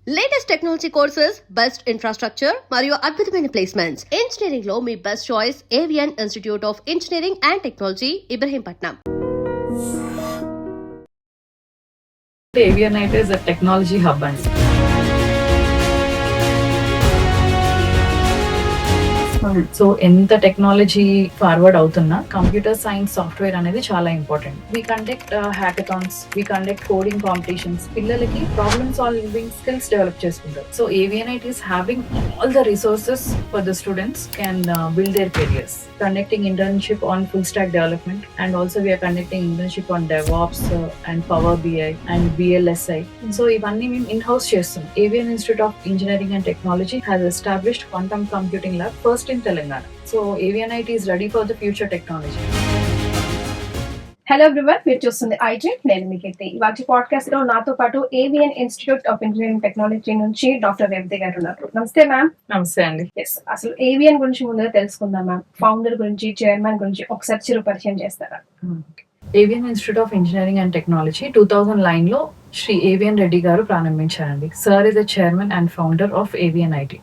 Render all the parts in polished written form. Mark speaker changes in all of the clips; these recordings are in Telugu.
Speaker 1: Latest technology courses, best infrastructure మరియు అద్భుతమైన ప్లేస్మెంట్స్. ఇంజనీరింగ్ లో మీ best choice Avian institute of engineering and Technology, Ibrahimpatnam.
Speaker 2: Avianite is a technology hub అండి. సో ఎంత టెక్నాలజీ ఫార్వర్డ్ అవుతున్నా కంప్యూటర్ సైన్స్ సాఫ్ట్వేర్ అనేది చాలా important. We conduct hackathons, we conduct coding competitions, పిల్లలకి ప్రాబ్లమ్ సాల్వింగ్ స్కిల్స్ డెవలప్ చేసుకుంటారు. So Avianite is having all the resources for the students can build their careers. Conducting internship on full stack development, and also we are conducting internship on DevOps and Power BI and VLSI. So ఇవన్నీ మేము in-house చేస్తాం. Avian Institute of Engineering and Technology has established quantum computing lab first in Telangana. So Avianite is ready for the future technology.
Speaker 3: Hello everyone, మీరు చూస్తుంది ఐడ్రీమ్. నేను మీ కీర్తి. ఇవాళ పాడ్కాస్ట్ లో నాతో పాటు avian institute of engineering technology నుంచి డాక్టర్ రేవతి గారు ఉన్నారు. నమస్తే మ్యామ్.
Speaker 2: నమస్తే అండి.
Speaker 3: ఎస్, అసలు ఏవియన్ గురించి ముందుగా తెలుసుకుందాం మ్యామ్. ఫౌండర్ గురించి, చైర్మన్ గురించి ఒకసారి చిరు పరిచయం చేస్తారా?
Speaker 2: Avian institute of engineering and Technology 2009 లో శ్రీ ఏవియన్ రెడ్డి గారు ప్రారంభించారండి. Sir is the chairman and founder of Avianite.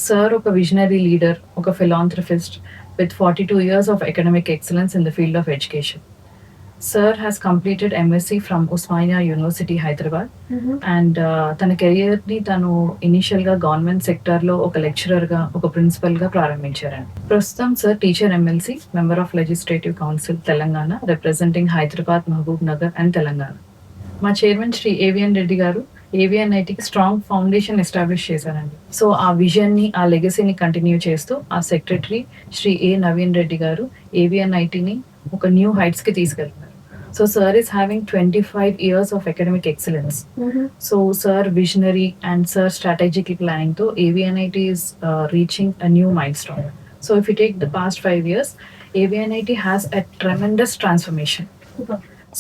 Speaker 2: Sir ఒక విజనరీ లీడర్, ఒక philanthropist with 42 years of academic excellence in the field of education. Sir has completed MSc from Osmania University, Hyderabad. And తన కెరియర్ ని తను ఇనిషియల్ గా గవర్నమెంట్ సెక్టర్ లో ఒక లెక్చరర్ గా, ఒక ప్రిన్సిపల్ గా ప్రారంభించారండి. ప్రస్తుతం sir teacher MLC, member of legislative council Telangana, representing Hyderabad, Mahabubnagar and Telangana. మా చైర్మన్ శ్రీ ఏవియన్ రెడ్డి గారు Avianite కి స్ట్రాంగ్ ఫౌండేషన్ ఎస్టాబ్లిష్ చేశారండి. సో ఆ విజన్ ని, ఆ లెగసీని కంటిన్యూ చేస్తూ ఆ సెక్రటరీ శ్రీ ఏ నవీన్ రెడ్డి గారు Avianite ని ఒక న్యూ హైట్స్ కి తీసుకెళ్తున్నారు. So sir is having 25 years of academic excellence. So sir visionary and sir strategic planning to Avianite is reaching a new milestone. So if you take the past 5 years, Avianite has a tremendous transformation.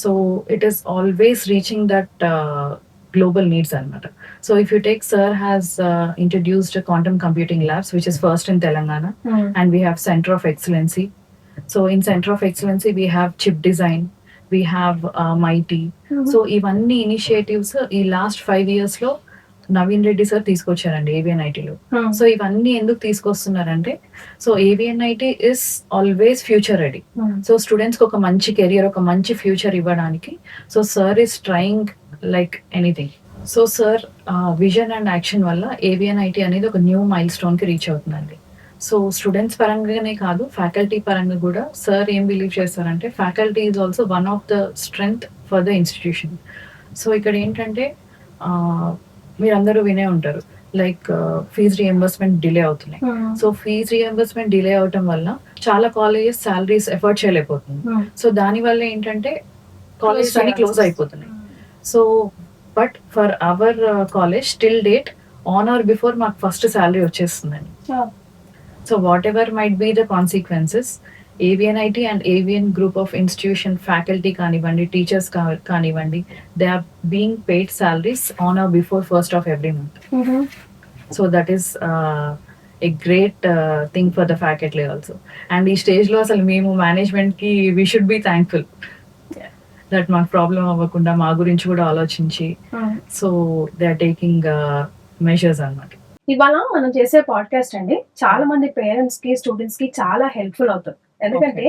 Speaker 2: So it is always reaching that global needs anamata. So if you take, sir has introduced a quantum computing labs, which is first in Telangana, and we have center of excellency. So in center of excellency we have chip design, we have MIT. So ఇవన్నీ ఇనిషియేటివ్స్ ఈ లాస్ట్ 5 years లో నవీన్ రెడ్డి సార్ తీసుకొచ్చారండి Avianite లో. సో ఇవన్నీ ఎందుకు తీసుకొస్తున్నారంటే, so Avianite is always future ready. So students కి ఒక మంచి కెరియర్, ఒక మంచి ఫ్యూచర్ ఇవ్వడానికి so sir is trying like anything. So sir vision and action వల్ల Avianite అనేది ఒక న్యూ మైల్ స్టోన్ కి రీచ్ అవుతుందండి. సో స్టూడెంట్స్ పరంగానే కాదు, ఫ్యాకల్టీ పరంగా కూడా సార్ ఏం బిలీవ్ చేస్తారంటే, faculty is also one of the strength for the institution. So ఇక్కడ ఏంటంటే మీరందరూ వినే ఉంటారు, లైక్ ఫీజ్ రియంబర్స్మెంట్ డిలే అవుతున్నాయి. సో ఫీజ్ రియంబర్స్మెంట్ డిలే అవటం వల్ల చాలా కాలేజెస్ సాలరీస్ ఎఫర్ట్ చేయలేకపోతుంది. సో దాని వల్ల ఏంటంటే కాలేజెస్ అన్ని క్లోజ్ అయిపోతున్నాయి. So but for hour college still date on are before మాకు ఫస్ట్ సాలరీ వచ్చేస్తుందండి. So whatever might be the consequences, Avianite and Avian group of institution faculty kanivandi, teachers kanivandi, they are being paid salaries on or before 1st of every month. So that is a great thing for the faculty also. And ee stage lo asalu memu management ki we should be thankful that మా ప్రాబ్లం అవ్వకుండా మా గురించి కూడా ఆలోచించి so they are taking measures అన్నమాట.
Speaker 3: ఇవాళ మనం చేసే పాడ్కాస్ట్ అండి చాలా మంది పేరెంట్స్ కి, స్టూడెంట్స్ కి చాలా హెల్ప్ఫుల్ అవుతుంది. ఎందుకంటే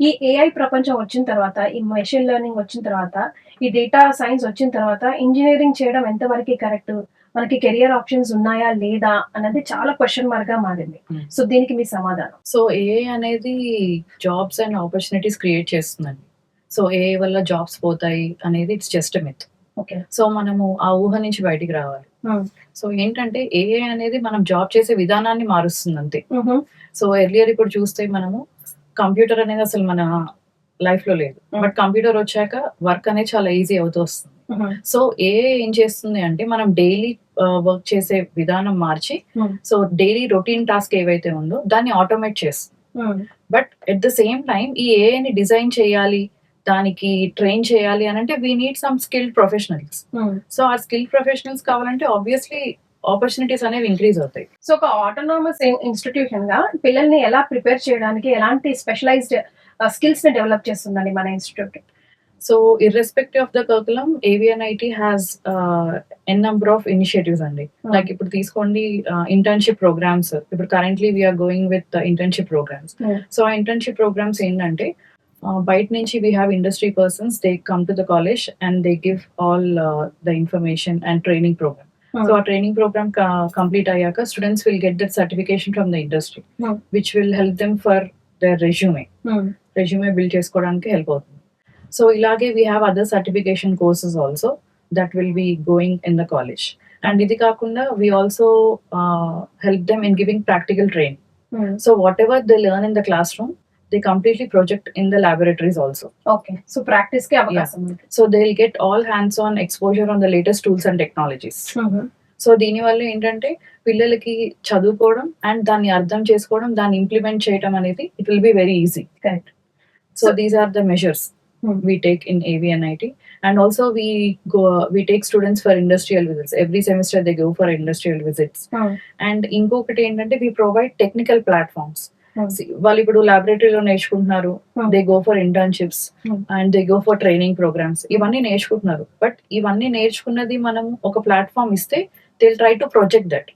Speaker 3: ఈ AI ప్రపంచం వచ్చిన తర్వాత, ఈ మెషిన్ లెర్నింగ్ వచ్చిన తర్వాత, ఈ డేటా సైన్స్ వచ్చిన తర్వాత ఇంజనీరింగ్ చేయడం ఎంతవరకు కరెక్ట్, మనకి కెరియర్ ఆప్షన్స్ ఉన్నాయా లేదా అన్నది చాలా క్వశ్చన్ మార్క్ గా మారింది. సో దీనికి మీ సమాధానం?
Speaker 2: సో AI అనేది జాబ్స్ అండ్ ఆపర్చునిటీస్ క్రియేట్ చేస్తుందండి. సో AI వల్ల జాబ్స్ పోతాయి అనేది it's just a myth. So మనము ఆ ఊహ నుంచి బయటికి రావాలి. సో ఏంటంటే AI అనేది మనం జాబ్ చేసే విధానాన్ని మారుస్తుంది అంతే. సో ఎర్లియర్ ఇప్పుడు చూస్తే మనము కంప్యూటర్ అనేది అసలు మన లైఫ్ లో లేదు, బట్ కంప్యూటర్ వచ్చాక వర్క్ అనేది చాలా ఈజీ అవుతూ వస్తుంది. సో AI ఏం చేస్తుంది అంటే మనం డైలీ వర్క్ చేసే విధానం మార్చి, సో డైలీ రొటీన్ టాస్క్ ఏవైతే ఉందో దాన్ని ఆటోమేట్ చేస్తుంది. But at the same time ఈ AI ని డిజైన్ చేయాలి, దానికి ట్రైన్ చేయాలి అని అంటే we need some skilled professionals. So ఆ స్కిల్డ్ ప్రొఫెషనల్స్ కావాలంటే ఆబ్వియస్లీ ఆపర్చునిటీస్ అనేవి ఇంక్రీజ్ అవుతాయి.
Speaker 3: సో ఒక ఆటోనామస్ ఇన్స్టిట్యూషన్ గా పిల్లల్ని ఎలా ప్రిపేర్ చేయడానికి ఎలాంటి స్పెషలైజ్డ్ స్కిల్స్ ని డెవలప్ చేస్తుందండి మన institute?
Speaker 2: So irrespective of the curriculum, AVNIT has n number of initiatives అండి. లైక్ ఇప్పుడు తీసుకోండి ఇంటర్న్షిప్ ప్రోగ్రామ్స్. ఇప్పుడు currently we are going with internship programmes. So ఆ ఇంటర్న్షిప్ ప్రోగ్రామ్స్ ఏంటంటే బయట నుంచి we have industry persons, they come to the college and they give all the information and training programme. So ఆ ట్రైనింగ్ ప్రోగ్రామ్ కంప్లీట్ అయ్యాక students will get that certification from the industry, which will help them for their resume build చేసుకోవడానికి హెల్ప్ అవుతుంది. సో ఇలాగే we have other certification courses also that will be going in the college. And ఇది కాకుండా we also help them in giving practical training. So what ever they learn in the class room, they completely project in the laboratories also.
Speaker 3: Okay, so practice ki avakasam undi.
Speaker 2: So they'll get all hands-on exposure on the latest tools and technologies. So దీని వల్ల ఏంటంటే పిల్లలకి చదువుకోవడం అండ్ దాన్ని అర్థం చేసుకోవడం, దాన్ని ఇంప్లిమెంట్ చేయడం అనేది it will be very easy.
Speaker 3: Correct.
Speaker 2: So these are the measures we take in AVNIT. And also we take students for industrial visits. Every semester they go for industrial visits. And ఇంకొకటి ఏంటంటే we provide technical platforms. వాళ్ళు ఇప్పుడు లాబొరేటరీలో నేర్చుకుంటున్నారు, they go for internships and they go for training programmes. ఇవన్నీ నేర్చుకుంటున్నారు, బట్ ఇవన్నీ నేర్చుకున్నది మనం ఒక ప్లాట్ఫామ్ ఇస్తే they try to project that.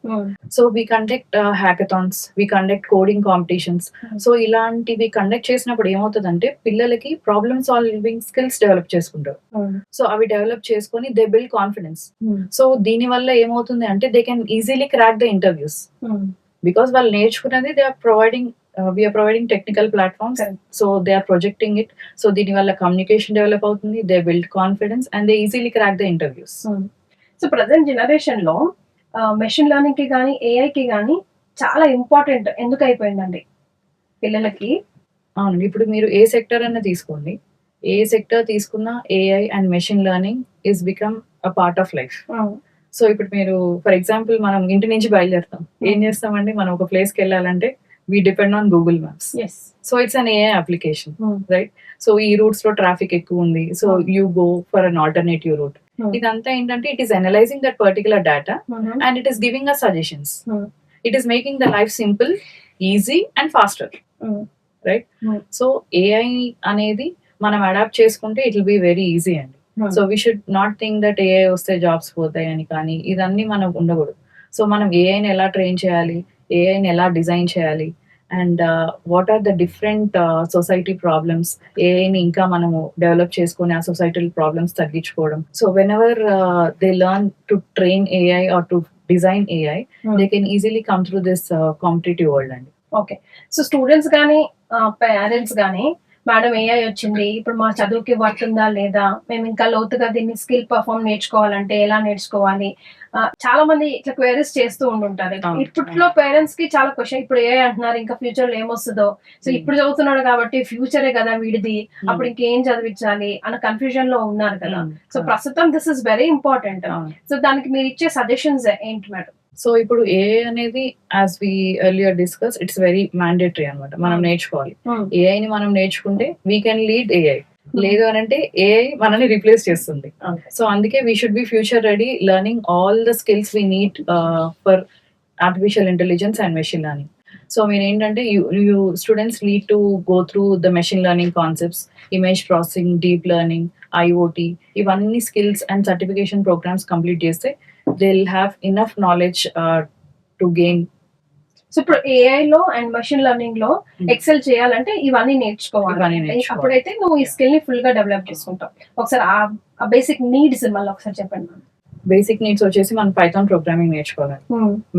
Speaker 2: So we conduct hackathons, we conduct coding competitions. So ఇలాంటివి కండక్ట్ చేసినప్పుడు ఏమవుతుందంటే పిల్లలకి ప్రాబ్లమ్ సాల్వింగ్ స్కిల్స్ డెవలప్ చేసుకుంటారు. సో అవి డెవలప్ చేసుకొని దే బిల్డ్ కాన్ఫిడెన్స్. సో దీని వల్ల ఏమవుతుంది అంటే they can easily crack the interviews, because వాళ్ళు నేర్చుకున్నది they are providing. We are providing technical platforms.
Speaker 3: Correct.
Speaker 2: So they are projecting it. So దీని వల్ల కమ్యూనికేషన్ డెవలప్ అవుతుంది, they build confidence and they easily crack the interviews.
Speaker 3: So present generation లో మెషిన్ లెర్నింగ్ కి కానీ ఏఐ కి కానీ చాలా ఇంపార్టెంట్ ఎందుకు అయిపోయిందండి పిల్లలకి?
Speaker 2: అవునండి, ఇప్పుడు మీరు ఏ సెక్టర్ అన్న తీసుకోండి, ఏ సెక్టర్ తీసుకున్నా AI and machine learning is become a part of life. So ఇప్పుడు మీరు ఫర్ ఎగ్జాంపుల్ మనం ఇంటి నుంచి బయలుదేరుతాం, ఏం చేస్తామండి, మనం ఒక ప్లేస్కి వెళ్ళాలంటే we depend on Google Maps.
Speaker 3: Yes.
Speaker 2: So it's an AI application, right? So ఈ రూట్స్ లో ట్రాఫిక్ ఎక్కువ ఉంది, so you go for an alternative route. ఇదంతా ఏంటంటే it is analyzing that particular data and it is giving us suggestions. It is making the life simple, easy and faster, right? So AI అనేది మనం అడాప్ట్ చేసుకుంటే it will be very easy అండి. So we should not think that AI వస్తే జాబ్స్ పోతాయని, కానీ ఇదన్నీ మనకు ఉండకూడదు. సో మనం ఏఐని ఎలా ట్రైన్ చేయాలి, ఏఐని ఎలా డిజైన్ చేయాలి, and what are the different society problems, ఏఐని ఇంకా మనము డెవలప్ చేసుకొని ఆ సొసైటల్ ప్రాబ్లమ్స్ తగ్గించుకోవడం. So whenever they learn to train AI or to design AI, they can easily come through this competitive world అండి.
Speaker 3: ఓకే, సో స్టూడెంట్స్ కానీ పేరెంట్స్ కానీ మేడం ఏఐ వచ్చింది, ఇప్పుడు మా చదువుకి పడుతుందా లేదా, మేము ఇంకా లోతుగా దీన్ని స్కిల్ పర్ఫామ్ నేర్చుకోవాలంటే ఎలా నేర్చుకోవాలి, చాలా మంది ఇట్లా క్వైరీస్ చేస్తూ ఉంటుంటారు. ఇప్పట్లో పేరెంట్స్ కి చాలా క్వశ్చన్, ఇప్పుడు ఏ అంటున్నారు ఇంకా ఫ్యూచర్ లో ఏమొస్తుందో, సో ఇప్పుడు చదువుతున్నాడు కాబట్టి ఫ్యూచరే కదా వీడిది, అప్పుడు ఇంకేం చదివించాలి అన్న కన్ఫ్యూజన్ లో ఉన్నారు కదా. సో ప్రస్తుతం this is very important. So దానికి మీరు ఇచ్చే సజెషన్స్ ఏంటి మేడం?
Speaker 2: సో ఇప్పుడు ఏఐ అనేది as we earlier discuss, it's very mandatory అనమాట, మనం నేర్చుకోవాలి. ఏఐని మనం నేర్చుకుంటే వీ కెన్ లీడ్ ఏఐ, లేదు అని అంటే ఏఐ మనల్ని రిప్లేస్ చేస్తుంది. సో అందుకే we should be future ready, learning all the skills we need for artificial intelligence and machine learning. So మీరు ఏంటంటే you students need to go through the machine learning concepts, image processing, deep learning, IoT, ఇవన్నీ skills and certification programs complete చేస్తే they'll have enough knowledge to gain.
Speaker 3: So ఇప్పుడు ఏఐ లో అండ్ మెషిన్ లెర్నింగ్ లో ఎక్సెల్ చేయాలంటే ఇవన్నీ నేర్చుకోవాలి, అప్పుడైతే నువ్వు ఈ స్కిల్ ని ఫుల్ గా డెవలప్ చేసుకుంటావు. ఒకసారి ఆ బేసిక్ నీడ్స్ మళ్ళీ ఒకసారి చెప్పండి.
Speaker 2: బేసిక్ నీడ్స్ వచ్చేసి మనం పైథాన్ ప్రోగ్రామింగ్ నేర్చుకోవాలి,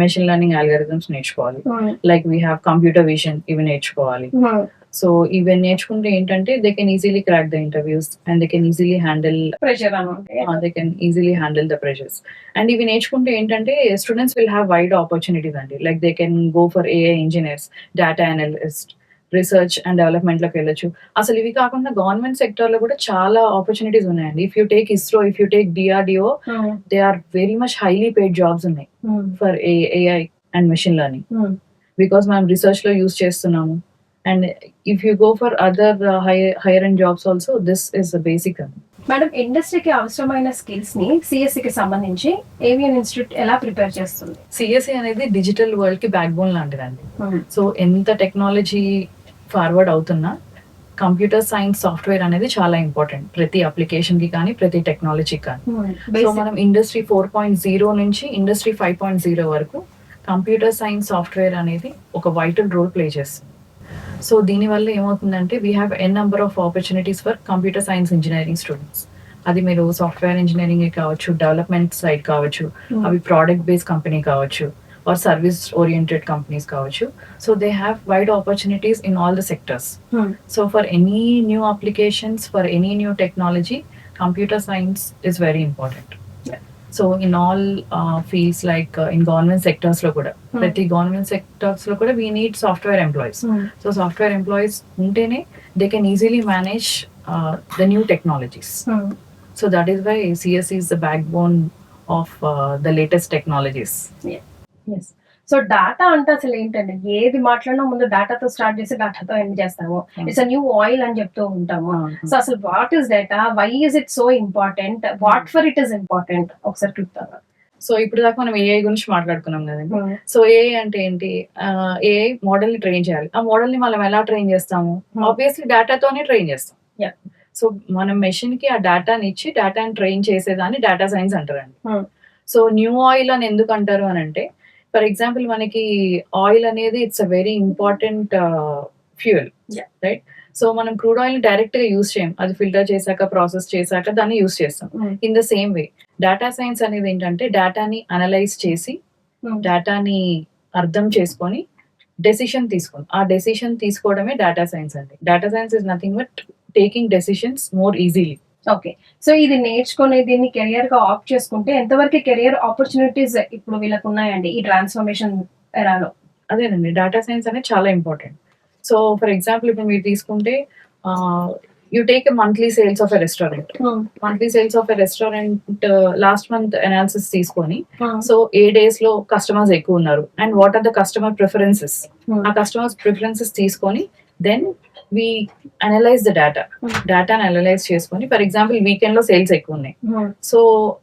Speaker 2: మెషిన్ లెర్నింగ్ అల్గారిథమ్స్ నేర్చుకోవాలి, like we have computer vision, ఇవి నేర్చుకోవాలి. సో ఇవి నేర్చుకుంటే ఏంటంటే they can easily crack the interviews and they can easily handle
Speaker 3: pressure,
Speaker 2: they can easily handle the pressures. And ఇవి నేర్చుకుంటే ఏంటంటే students will have wide opportunities అండి, like they can go for AI engineers, data analyst, research and development లోకి వెళ్ళొచ్చు. అసలు ఇవి కాకుండా గవర్నమెంట్ సెక్టర్ లో కూడా చాలా ఆపర్చునిటీస్ ఉన్నాయండి. If you take ISRO, if you take DRDO, they are very much highly paid jobs ఉన్నాయి for AI and machine learning, because మనం రీసెర్చ్ లో యూజ్ చేస్తున్నాము. And if you go for other higher end jobs also, this is the basic.
Speaker 3: Madam, ఇండస్ట్రీకి అవసరమైన స్కిల్స్ ని సిఎస్సి కి సంబంధించి ఏవియన్ ఇన్స్టిట్యూట్ ఎలా ప్రిపేర్ చేస్తుంది?
Speaker 2: సిఎస్సి అనేది డిజిటల్ వరల్డ్ కి బ్యాక్ బోన్ లాంటిదండి. సో ఎంత టెక్నాలజీ ఫార్వర్డ్ అవుతున్నా కంప్యూటర్ సైన్స్ సాఫ్ట్వేర్ అనేది చాలా ఇంపార్టెంట్ ప్రతి అప్లికేషన్ కి కానీ ప్రతి టెక్నాలజీకి కానీ. సో మనం ఇండస్ట్రీ 4.0 నుంచి ఇండస్ట్రీ 5.0 వరకు కంప్యూటర్ సైన్స్ సాఫ్ట్వేర్ అనేది ఒక వైటల్ రోల్ ప్లే చేస్తుంది. సో దీనివల్ల ఏమవుతుందంటే we have an number of opportunities for computer science engineering students. అది మీరు సాఫ్ట్వేర్ ఇంజనీరింగ్ కావచ్చు, డెవలప్మెంట్ సైడ్ కావచ్చు, అవి ప్రోడక్ట్ బేస్డ్ కంపెనీ కావచ్చు, or service oriented companies kaavachu. So they have wide opportunities in all the sectors. So for any new applications, for any new technology, computer science is very important. So in all fields like in government sectors lo kuda prati government sectors lo kuda we need software employees. So software employees untene they can easily manage the new technologies. So that is why CSE is the backbone of the latest technologies.
Speaker 3: Yes. So data అంటే అసలు ఏంటండి, ఏది మాట్లాడినా ముందు డాటాతో స్టార్ట్ చేసి డాటాతో ఎండ్ చేస్తాము. ఇట్స్ అ న్యూ ఆయిల్ అని చెప్తూ ఉంటాము. సో అసలు what is data, why is it so important, what for it is important, ఒకసారి క్లుప్తారా?
Speaker 2: సో ఇప్పుడు దాకా మనం ఏఐ గురించి మాట్లాడుకున్నాం కదండి. సో ఏఐ అంటే ఏంటి? ఏఐ మోడల్ ని ట్రైన్ చేయాలి. ఆ మోడల్ ని మనం ఎలా ట్రైన్ చేస్తాము? ఆబ్వియస్లీ డేటాతోనే ట్రైన్ చేస్తాం. సో మనం మెషిన్ కి ఆ డేటాని ఇచ్చి డేటాని ట్రైన్ చేసేదాన్ని డేటా సైన్స్ అంటారండి. సో న్యూ ఆయిల్ అని ఎందుకు అంటారు అని అంటే, ఫర్ ఎగ్జాంపుల్ మనకి ఆయిల్ అనేది it's a very important fuel, right? So మనం క్రూడ్ ఆయిల్ ని డైరెక్ట్ గా యూజ్ చేయం, అది ఫిల్టర్ చేశాక ప్రాసెస్ చేశాక దాన్ని యూజ్ చేస్తాం. In the same way data science అనేది ఏంటంటే డేటాని అనలైజ్ చేసి డేటాని అర్థం చేసుకొని డెసిషన్ తీసుకోండి. ఆ డెసిషన్ తీసుకోవడమే డేటా సైన్స్ అండి. Data science is nothing but taking decisions more easily.
Speaker 3: Okay. So ఇది నేర్చుకుని దీన్ని కెరియర్ గా ఆప్ట్ చేసుకుంటే ఎంతవరకు కెరియర్ ఆపర్చునిటీస్ ఇప్పుడు వీళ్ళకు ఉన్నాయండి ఈ ట్రాన్స్ఫర్మేషన్ ఎరాలో?
Speaker 2: అదేనండి, డేటా సైన్స్ అనేది చాలా ఇంపార్టెంట్. సో ఫర్ ఎగ్జాంపుల్ ఇప్పుడు మీరు తీసుకుంటే you take a monthly sales of a restaurant. Monthly sales of a restaurant last month analysis తీసుకొని, సో ఏ డేస్ లో కస్టమర్స్ ఎక్కువ ఉన్నారు and what are the customer preferences, ఆ కస్టమర్స్ ప్రిఫరెన్సెస్ తీసుకొని దెన్ వి అనలైజ్ ద డేటాని అనలైజ్ చేసుకొని, ఫర్ ఎగ్జాంపుల్ వీకెండ్ లో సేల్స్ ఎక్కువ ఉన్నాయి, సో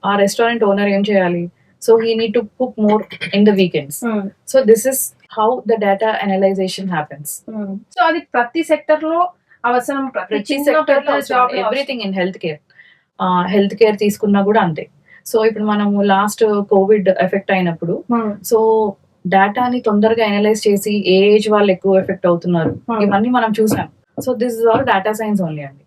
Speaker 2: ఆ రెస్టారెంట్ ఓనర్ ఏం చేయాలి? So he need to cook more in the weekends. So this is how the data analysation happens.
Speaker 3: So అది ప్రతి సెక్టర్ లో అవసరం,
Speaker 2: ప్రతి సెక్టర్ లో ఎవ్రీథింగ్ ఇన్ హెల్త్ కేర్ తీసుకున్నా కూడా అంతే. సో ఇప్పుడు మనము లాస్ట్ కోవిడ్ ఎఫెక్ట్ అయినప్పుడు సో డేటాని తొందరగా అనలైజ్ చేసి ఏ ఏజ్ వాళ్ళు ఎక్కువ ఎఫెక్ట్ అవుతున్నారు ఇవన్నీ మనం చూసాం. So this is all data science only అండి.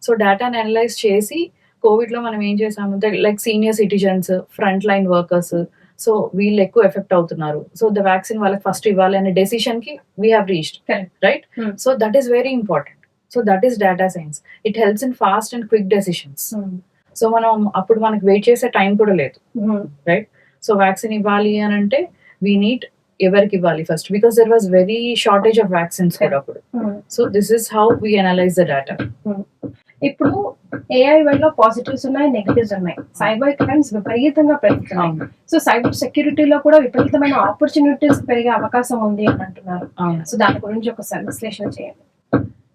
Speaker 2: సో డేటాని అనలైజ్ చేసి కోవిడ్ లో మనం ఏం చేసామంటే like senior citizens, front line workers, so వీళ్ళు ఎక్కువ ఎఫెక్ట్ అవుతున్నారు, సో ద వ్యాక్సిన్ వాళ్ళకి ఫస్ట్ ఇవ్వాలి అనే డెసిషన్ కి we have reached, right? So that is very important. So that is data science. It helps in fast and quick decisions. So మనం అప్పుడు మనకి వెయిట్ చేసే టైం కూడా లేదు, రైట్? సో వ్యాక్సిన్ ఇవ్వాలి అని అంటే వీ నీడ్ ఎవరికి ఇవ్వాలి first, because there was very shortage of vaccines కూడా అప్పుడు. So this is how we analyse the data.
Speaker 3: ఇప్పుడు ఏఐ వల్ల పాజిటివ్స్ ఉన్నాయి, నెగటివ్స్ ఉన్నాయి. సైబర్ క్రైమ్స్ విపరీతంగా పెరుగుతున్నాయి. సో సైబర్ సెక్యూరిటీలో కూడా విపరీతమైన ఆపర్చునిటీస్ పెరిగే అవకాశం ఉంది అని అంటున్నారు. సో దాని గురించి ఒకసారి విశ్లేషణ చేయండి.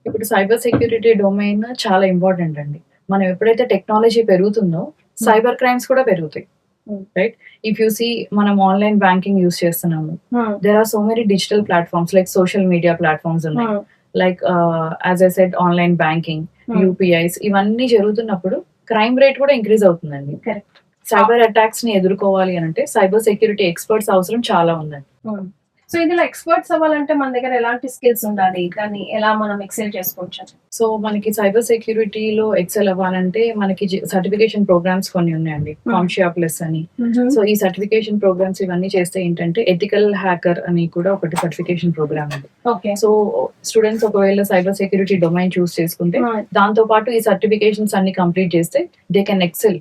Speaker 2: ఇప్పుడు సైబర్ సెక్యూరిటీ డొమైన్ చాలా ఇంపార్టెంట్ అండి. మనం ఎప్పుడైతే టెక్నాలజీ పెరుగుతుందో సైబర్ క్రైమ్స్ కూడా పెరుగుతాయి, రైట్? ఇఫ్ యూ సీ మనం ఆన్లైన్ బ్యాంకింగ్ యూస్ చేస్తున్నాము, there are so many digital platforms like social media platforms ఉన్నాయి, like as I said online banking, UPIs, ఇవన్నీ జరుగుతున్నప్పుడు క్రైమ్ రేట్ కూడా ఇంక్రీజ్ అవుతుందండి. సైబర్ అటాక్స్ ని ఎదుర్కోవాలి అని అంటే సైబర్ సెక్యూరిటీ ఎక్స్పర్ట్స్ అవసరం చాలా ఉందండి.
Speaker 3: సో ఇందులో ఎక్స్పర్ట్స్ అవ్వాలంటే మన దగ్గర ఎలాంటి స్కిల్స్ ఉండాలి, దాన్ని ఎలా మనం ఎక్సెల్ చేసుకోవచ్చు?
Speaker 2: సో మనకి సైబర్ సెక్యూరిటీలో ఎక్సెల్ అవ్వాలంటే మనకి సర్టిఫికేషన్ ప్రోగ్రామ్స్ కొన్ని ఉన్నాయండి, కాంషియా ప్లస్ అని. సో ఈ సర్టిఫికేషన్ ప్రోగ్రామ్స్ ఇవన్నీ చేస్తే ఏంటంటే ఎథికల్ హ్యాకర్ అని కూడా ఒకటి సర్టిఫికేషన్ ప్రోగ్రామ్ ఉంది. సో స్టూడెంట్స్ ఒకవేళ సైబర్ సెక్యూరిటీ డొమైన్ చూస్ చేసుకుంటే దాంతో పాటు ఈ సర్టిఫికేషన్స్ అన్ని కంప్లీట్ చేస్తే they can XL,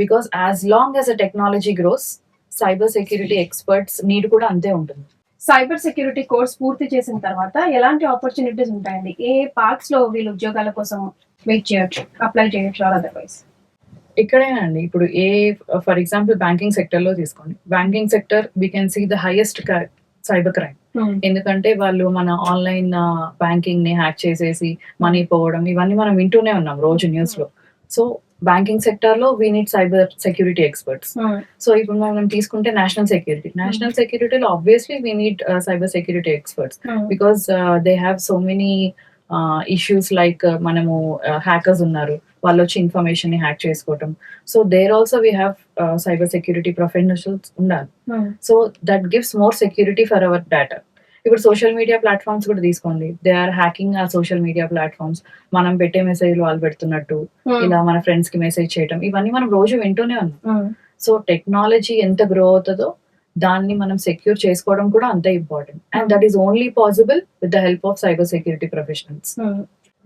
Speaker 2: because as long as a technology gross cyber security experts need కూడా అంతే ఉంటుంది.
Speaker 3: సైబర్ సెక్యూరిటీ కోర్స్ పూర్తి చేసిన తర్వాత ఎలాంటి ఆపర్చునిటీస్ ఉంటాయండి? ఏ పార్ట్స్ లో వీళ్ళు ఉద్యోగాల కోసం వెయిట్ చేయొచ్చు, అప్లై చేయొచ్చు ఆర్ అదర్వైజ్?
Speaker 2: ఇక్కడేనండి, ఇప్పుడు ఫర్ ఎగ్జాంపుల్ బ్యాంకింగ్ సెక్టర్ లో తీసుకోండి. Banking sector we can see the highest cyber crime. ఎందుకంటే వాళ్ళు మన ఆన్లైన్ బ్యాంకింగ్ ని హ్యాక్ చేసేసి మనీ పోవడం ఇవన్నీ మనం వింటూనే ఉన్నాం రోజు న్యూస్ లో. సో బ్యాంకింగ్ సెక్టర్ లో we need cyber security experts. So ఇప్పుడు మనం తీసుకుంటే నేషనల్ సెక్యూరిటీలో obviously we need cyber security experts, because they have so many issues like మనము హ్యాకర్స్ ఉన్నారు, వాళ్ళు వచ్చి ఇన్ఫర్మేషన్ ని హ్యాక్ చేసుకోవటం. So there also we have cyber security professionals ఉండాలి. So that gives more security for our data. ఇప్పుడు సోషల్ మీడియా ప్లాట్ఫామ్స్ కూడా తీసుకోండి, దే ఆర్ హ్యాకింగ్ ఆ సోషల్ మీడియా ప్లాట్ఫామ్స్. మనం పెట్టే మెసేజ్లు వాళ్ళు పెడుతున్నట్టు, ఇలా మన ఫ్రెండ్స్ కి మెసేజ్ చేయటం, ఇవన్నీ మనం రోజు వింటూనే ఉన్నాం. సో టెక్నాలజీ ఎంత గ్రో అవుతుందో దాన్ని మనం సెక్యూర్ చేసుకోవడం కూడా అంతే important. And that is only possible with the help of cyber security professionals.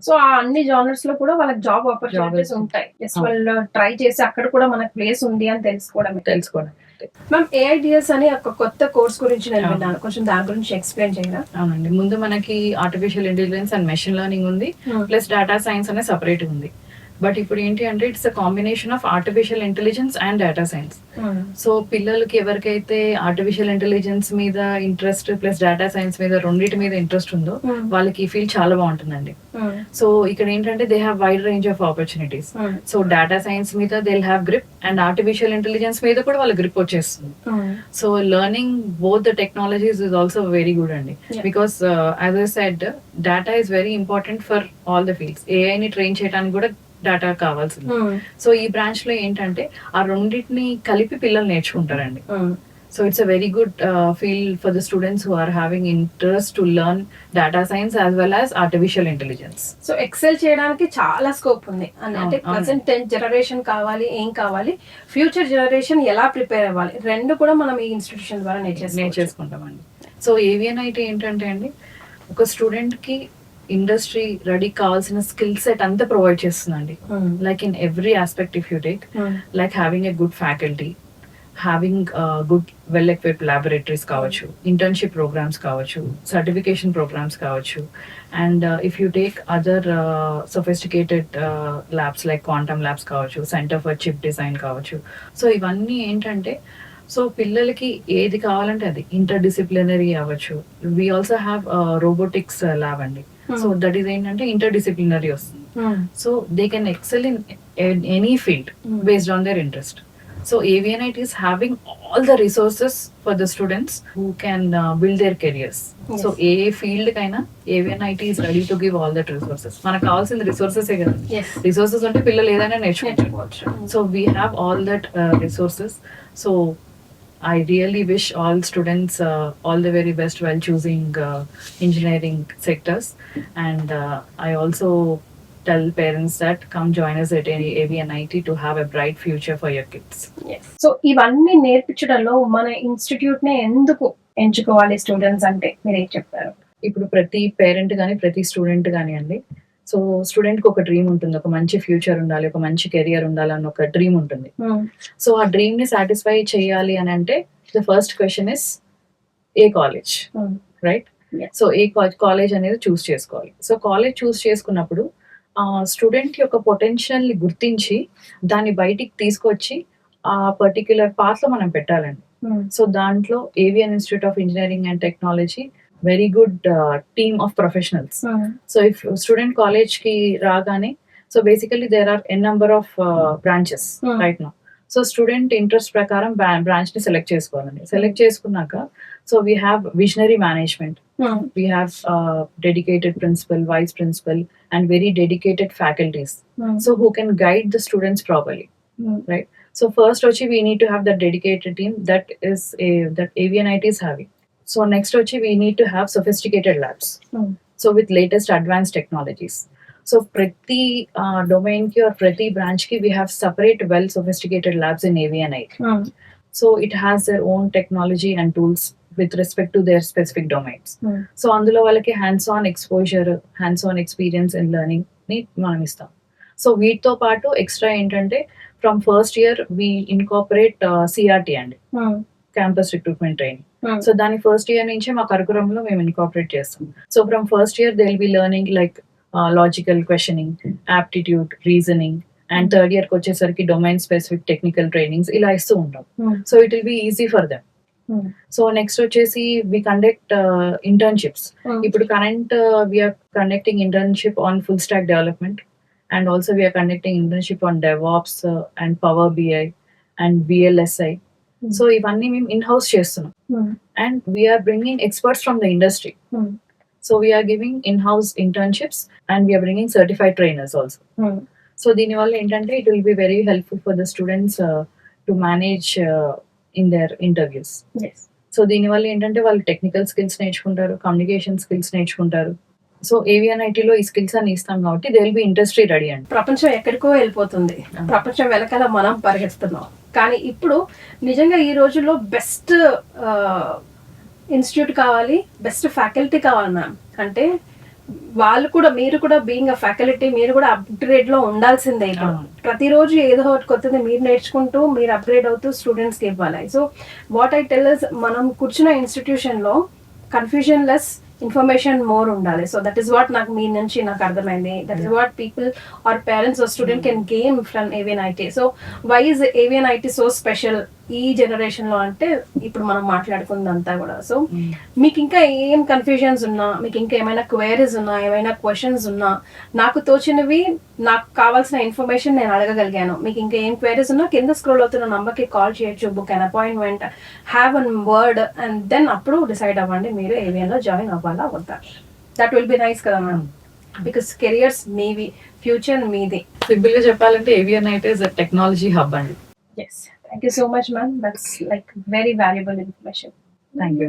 Speaker 3: So ఆ అన్ని జానర్స్ లో కూడా వాళ్ళకి జాబ్ ఆపర్చునిటీస్ ఉంటాయి. జస్ట్ వాళ్ళు ట్రై చేసి అక్కడ కూడా మనకు ప్లేస్ ఉంది అని తెలుసుకోవడం. మ్యామ్, ఏఐడిఎస్ అని ఒక కొత్త కోర్స్ గురించి నేను విన్నాను, కొంచెం దాని గురించి ఎక్స్ప్లెయిన్ చేయరా?
Speaker 2: అవునండి, ముందు మనకి artificial intelligence and machine learning ఉంది, ప్లస్ డేటా సైన్స్ అనే సపరేట్ ఉంది. బట్ ఇప్పుడు ఏంటి అంటే it's a combination of artificial intelligence and data science. So పిల్లలకి ఎవరికైతే ఆర్టిఫిషియల్ ఇంటెలిజెన్స్ మీద ఇంట్రెస్ట్ ప్లస్ డేటా సైన్స్ మీద రెండింటి మీద ఇంట్రెస్ట్ ఉందో వాళ్ళకి ఈ ఫీల్డ్ చాలా బాగుంటుందండి. సో ఇక్కడ ఏంటంటే they have wide range of opportunities. So data science మీద they have grip, and artificial intelligence మీద కూడా వాళ్ళ గ్రిప్ వచ్చేస్తుంది. So learning both the technologies is also very good అండి, because as I said data is very important for all the fields. ఏఐని ట్రైన్ చేయడానికి కూడా డేటా కావాల్సింది. సో ఈ బ్రాంచ్ లో ఏంటంటే ఆ రెండింటిని కలిపి పిల్లలు నేర్చుకుంటారండి. So it's a very good field for the students who are having interest to learn data science as well as artificial intelligence.
Speaker 3: So excel చేయడానికి చాలా స్కోప్ ఉంది అంటే ప్రెసెంట్ జనరేషన్ కావాలి, ఏం కావాలి, ఫ్యూచర్ జనరేషన్ ఎలా ప్రిపేర్ అవ్వాలి, రెండు కూడా మనం ఈ ఇన్స్టిట్యూషన్ ద్వారా
Speaker 2: నేర్చేసుకుంటామండి. సో ఏవిఎన్ ఐటీ ఏంటంటే అండి, ఒక స్టూడెంట్ కి ఇండస్ట్రీ రెడీ కావాల్సిన స్కిల్ సెట్ అంతా ప్రొవైడ్ చేస్తుందండి. Like in every aspect if you take, like having a good faculty, having good well equipped laboratories కావచ్చు, ఇంటర్న్షిప్ ప్రోగ్రామ్స్ కావచ్చు, సర్టిఫికేషన్ ప్రోగ్రామ్స్ కావచ్చు, and if you take other sophisticated labs like quantum labs కావచ్చు, సెంటర్ ఫర్ చిప్ డిజైన్ కావచ్చు. సో ఇవన్నీ ఏంటంటే సో పిల్లలకి ఏది కావాలంటే అది ఇంటర్ డిసిప్లినరీ అవ్వచ్చు. We also have robotics lab అండి. సో దట్ ఈస్ ఏంటంటే ఇంటర్ డిసిప్లినరీ వస్తుంది. So they can XL in any field based on their interest. So AVNIT is having all the resources for the students who can build their careers. Yes. So A field కైనా AVNIT is ready to give all that resources. మనకు కావాల్సిన రిసోర్సెస్ కదా, రిసోర్సెస్ ఉంటే పిల్లలు ఏదైనా నేర్చుకోవచ్చు. So we have all that resources. So I really wish all students all the very best while choosing engineering sectors, and I also tell parents that come join us at AVNIT to have a bright future for your kids.
Speaker 3: So ఇవన్నీ నేర్పించడంలో మన ఇన్స్టిట్యూట్ నే ఎందుకు ఎంచుకోవాలి స్టూడెంట్స్ అంటే మీరు ఏం చెప్తారు?
Speaker 2: ఇప్పుడు ప్రతి పేరెంట్ కానీ ప్రతి స్టూడెంట్ కానీ అండి, సో స్టూడెంట్ కి ఒక డ్రీమ్ ఉంటుంది, ఒక మంచి ఫ్యూచర్ ఉండాలి, ఒక మంచి కెరియర్ ఉండాలి అని ఒక డ్రీమ్ ఉంటుంది. సో ఆ డ్రీమ్ ని సాటిస్ఫై చేయాలి అని అంటే the first question is a college, right? So A college అనేది చూస్ చేసుకోవాలి. సో కాలేజ్ చూస్ చేసుకున్నప్పుడు స్టూడెంట్ యొక్క పొటెన్షియల్ ని గుర్తించి దాన్ని బయటికి తీసుకొచ్చి ఆ పర్టిక్యులర్ పాత్ లో మనం పెట్టాలండి. సో దాంట్లో AVN institute of engineering and technology very good team of professionals. So if student college కి రాగానే, so basically there are n number of branches right now. So student interest ప్రకారం బ్రాంచ్ ని సెలెక్ట్ చేసుకోవాలండి. సెలెక్ట్ చేసుకున్నాక so we have visionary management, we have dedicated principal, vice principal, and very dedicated faculties, so who can guide the students properly, right? So first we need to have that dedicated team that AVNIT is having. So next we need to have sophisticated labs, so with latest advanced technologies. So prati domain ki or prati branch ki we have separate well sophisticated labs in AVNIT. So it has their own technology and tools with respect to their specific domains. So అందులో వాళ్ళకి hands on exposure, hands on experience in learning ని మనం ఇస్తాం. సో వీటితో పాటు ఎక్స్ట్రా ఏంటంటే from first year we incorporate CRT అండి, క్యాంపస్ రిక్రూట్మెంట్ ట్రైనింగ్. సో దాని ఫస్ట్ ఇయర్ నుంచే మా కరికులం లో మేము ఇన్కాపరేట్ చేస్తాం. So from first year they will be learning like logical questioning, aptitude, reasoning, and third year కి వచ్చేసరికి డొమైన్ స్పెసిఫిక్ టెక్నికల్ ట్రైనింగ్స్ ఇలా ఇస్తూ ఉంటాం. So it will be easy for them. So next వచ్చేసి వి కండక్ట్ ఇంటర్న్షిప్స్. ఇప్పుడు current we are conducting internship on full stack development, and also we are conducting internship on devops and power BI and VLSI. So ఇవన్నీ మేము ఇన్ హౌస్ చేస్తున్నాం, and we are bringing experts from the industry. So we are giving in house internships and we are bringing certified trainers also. So దీనివల్ల ఏంటంటే it will be very helpful for the students to manage in there interviews. So దీనివల్ల ఏంటంటే వాళ్ళు టెక్నికల్ స్కిల్స్ నేర్చుకుంటారు, కమ్యూనికేషన్ స్కిల్స్ నేర్చుకుంటారు. సో ఏవిఎన్ఐటీలో ఈ స్కిల్స్ అని ఇస్తాం కాబట్టి they will B industry ready అండి.
Speaker 3: ప్రపంచం ఎక్కడికో వెళ్ళిపోతుంది, ప్రపంచం వెనకాల మనం పరిగెడుతున్నాం. కానీ ఇప్పుడు నిజంగా ఈ రోజుల్లో బెస్ట్ ఇన్స్టిట్యూట్ కావాలి, బెస్ట్ ఫ్యాకల్టీ కావాలి మ్యామ్. అంటే వాళ్ళు కూడా, మీరు కూడా బీయింగ్ అ ఫ్యాకల్టీ, మీరు కూడా అప్గ్రేడ్ లో ఉండాల్సిందే. ఇప్పుడు ప్రతిరోజు ఏదో ఒకటి కొత్తది మీరు నేర్చుకుంటూ, మీరు అప్గ్రేడ్ అవుతూ స్టూడెంట్స్ కి ఇవ్వాలి. So what I tell is, మనం కూర్చున్న ఇన్స్టిట్యూషన్ లో కన్ఫ్యూజన్ లెస్, ఇన్ఫర్మేషన్ మోర్ ఉండాలి. సో దట్ ఈస్ వాట్ నాకు మీ నుంచి నాకు అర్థమైంది. That is what people or parents or student can gain from AVNIT. So why is AVNIT so special ఈ జనరేషన్ లో అంటే ఇప్పుడు మనం మాట్లాడుకుందంతా కూడా. సో మీకు ఇంకా ఏం కన్ఫ్యూజన్స్ ఉన్నా, మీకు ఇంకా ఏమైనా క్వైరీస్ ఉన్నా, ఏమైనా క్వశ్చన్స్ ఉన్నా, నాకు తోచినవి, నాకు కావాల్సిన ఇన్ఫర్మేషన్ నేను అడగగలిగాను. మీకు ఇంకా ఏం క్వైరీస్ ఉన్నా కింద స్క్రోల్ అవుతున్న నంబర్కి కాల్ చేయొచ్చు, book an appointment, have an word, and then అప్పుడు డిసైడ్ అవ్వండి మీరు ఏవిఎన్ లో జాయిన్ అవ్వాలా వద్దా. దట్ విల్ బి నైస్ కదా మ్యామ్, బికాస్ కెరియర్స్ మీవి, ఫ్యూచర్ మీది.
Speaker 2: సింపుల్ గా చెప్పాలంటే AVNIT is a technology hub అండి.
Speaker 3: Yes. Thank you so much, ma'am. That's like very valuable information.
Speaker 2: Thank you.